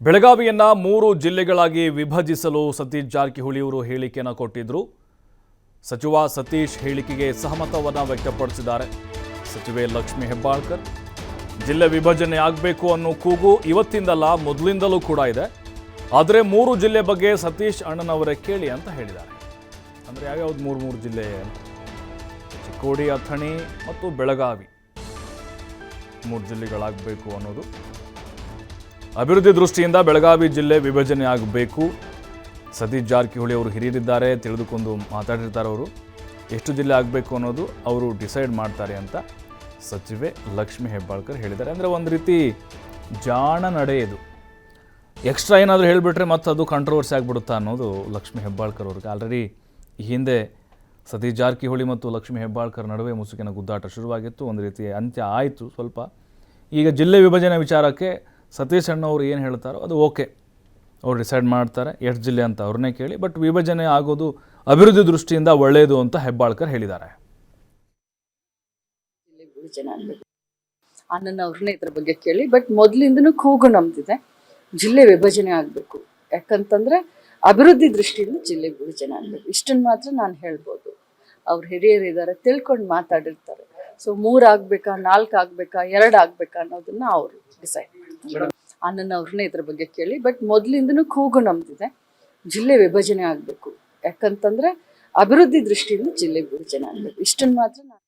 ಬೆಳಗಾವಿಯನ್ನ 3 ಜಿಲ್ಲೆಗಳಾಗಿ ವಿಭಜಿಸಲು ಸತೀಶ್ ಜಾರಕಿಹೊಳಿ ಅವರು ಹೇಳಿಕೆಯನ್ನು ಕೊಟ್ಟಿದ್ರು. ಸಚಿವ ಸತೀಶ್ ಹೇಳಿಕೆಗೆ ಸಹಮತವನ್ನು ವ್ಯಕ್ತಪಡಿಸಿದ್ದಾರೆ. ಸಚಿವೆ ಲಕ್ಷ್ಮಿ ಹೆಬ್ಬಾಳ್ಕರ್ ಜಿಲ್ಲೆ ವಿಭಜನೆ ಆಗಬೇಕು ಅನ್ನೋ ಕೂಗು ಇವತ್ತಿಂದಲ್ಲ ಮೊದಲಿಂದಲೂ ಕೂಡ ಇದೆ. ಆದರೆ 3 ಜಿಲ್ಲೆ ಬಗ್ಗೆ ಸತೀಶ್ ಅಣ್ಣನವರೇ ಕೇಳಿ ಅಂತ ಹೇಳಿದ್ದಾರೆ. ಅಂದರೆ ಯಾವ್ಯಾವ್ದು 3 ಜಿಲ್ಲೆ? ಚಿಕ್ಕೋಡಿ, ಅಥಣಿ ಮತ್ತು ಬೆಳಗಾವಿ 3 ಜಿಲ್ಲೆಗಳಾಗಬೇಕು ಅನ್ನೋದು. ಅಭಿವೃದ್ಧಿ ದೃಷ್ಟಿಯಿಂದ ಬೆಳಗಾವಿ ಜಿಲ್ಲೆ ವಿಭಜನೆ ಆಗಬೇಕು. ಸತೀಶ್ ಜಾರಕಿಹೊಳಿ ಅವರು ಹಿರಿಯರಿದ್ದಾರೆ, ತಿಳಿದುಕೊಂಡು ಮಾತಾಡಿರ್ತಾರೆ. ಅವರು ಎಷ್ಟು ಜಿಲ್ಲೆ ಆಗಬೇಕು ಅನ್ನೋದು ಅವರು ಡಿಸೈಡ್ ಮಾಡ್ತಾರೆ ಅಂತ ಸಚಿವೆ ಲಕ್ಷ್ಮಿ ಹೆಬ್ಬಾಳ್ಕರ್ ಹೇಳಿದ್ದಾರೆ. ಅಂದರೆ ಒಂದು ರೀತಿ ಜಾಣ ನಡೆ ಇದು. ಎಕ್ಸ್ಟ್ರಾ ಏನಾದರೂ ಹೇಳಿಬಿಟ್ರೆ ಮತ್ತೆ ಅದು ಕಾಂಟ್ರವರ್ಸಿ ಆಗಿಬಿಡುತ್ತಾ ಅನ್ನೋದು ಲಕ್ಷ್ಮಿ ಹೆಬ್ಬಾಳ್ಕರ್ ಅವ್ರಿಗೆ. ಆಲ್ರೆಡಿ ಈ ಹಿಂದೆ ಸತೀಶ್ ಜಾರಕಿಹೊಳಿ ಮತ್ತು ಲಕ್ಷ್ಮಿ ಹೆಬ್ಬಾಳ್ಕರ್ ನಡುವೆ ಮುಸುಕಿನ ಗುದ್ದಾಟ ಶುರುವಾಗಿತ್ತು. ಒಂದು ರೀತಿ ಅಂತ್ಯ ಆಯಿತು ಸ್ವಲ್ಪ. ಈಗ ಜಿಲ್ಲೆ ವಿಭಜನೆ ವಿಚಾರಕ್ಕೆ ಸತೀಶ್ ಅಣ್ಣವರು ಏನು ಹೇಳ್ತಾರೋ ಅದು ಓಕೆ, ಅವ್ರು ಡಿಸೈಡ್ ಮಾಡ್ತಾರೆ ಎಷ್ಟು ಜಿಲ್ಲೆ ಅಂತ ಅವ್ರನ್ನೇ ಕೇಳಿ. ಬಟ್ ವಿಭಜನೆ ಆಗೋದು ಅಭಿವೃದ್ಧಿ ದೃಷ್ಟಿಯಿಂದ ಒಳ್ಳೆಯದು ಅಂತ ಹೆಬ್ಬಾಳ್ಕರ್ ಹೇಳಿದ್ದಾರೆ. ಅಣ್ಣನ ಅವ್ರನ್ನೇ ಇದ್ರ ಬಗ್ಗೆ ಕೇಳಿ. ಬಟ್ ಮೊದಲಿಂದನೂ ಕೂಗು ನಮ್ದಿದೆ, ಜಿಲ್ಲೆ ವಿಭಜನೆ ಆಗಬೇಕು. ಯಾಕಂತಂದ್ರೆ ಅಭಿವೃದ್ಧಿ ದೃಷ್ಟಿಯಿಂದ ಜಿಲ್ಲೆ ವಿಭಜನೆ ಆಗಬೇಕು. ಇಷ್ಟನ್ನು ಮಾತ್ರ ನಾನು ಹೇಳ್ಬೋದು. ಅವ್ರು ಹಿರಿಯರಿದ್ದಾರೆ, ತಿಳ್ಕೊಂಡು ಮಾತಾಡಿರ್ತಾರೆ. ಸೊ 3 ಆಗಬೇಕಾ, 4 ಆಗಬೇಕಾ, 2 ಆಗಬೇಕಾ ಅನ್ನೋದನ್ನ ಅವರು ಡಿಸೈಡ್ ಮಾಡ್ತಾರೆ. ಅಣ್ಣನ ಅವ್ರನ್ನೇ ಇದ್ರ ಬಗ್ಗೆ ಕೇಳಿ. ಬಟ್ ಮೊದಲಿಂದನೂ ಕೂಗು ನಮ್ದಿದೆ, ಜಿಲ್ಲೆ ವಿಭಜನೆ ಆಗಬೇಕು. ಯಾಕಂತಂದ್ರೆ ಅಭಿವೃದ್ಧಿ ದೃಷ್ಟಿಯಿಂದ ಜಿಲ್ಲೆ ವಿಭಜನೆ ಆಗಬೇಕು. ಇಷ್ಟನ್ನು ಮಾತ್ರ ನಾನು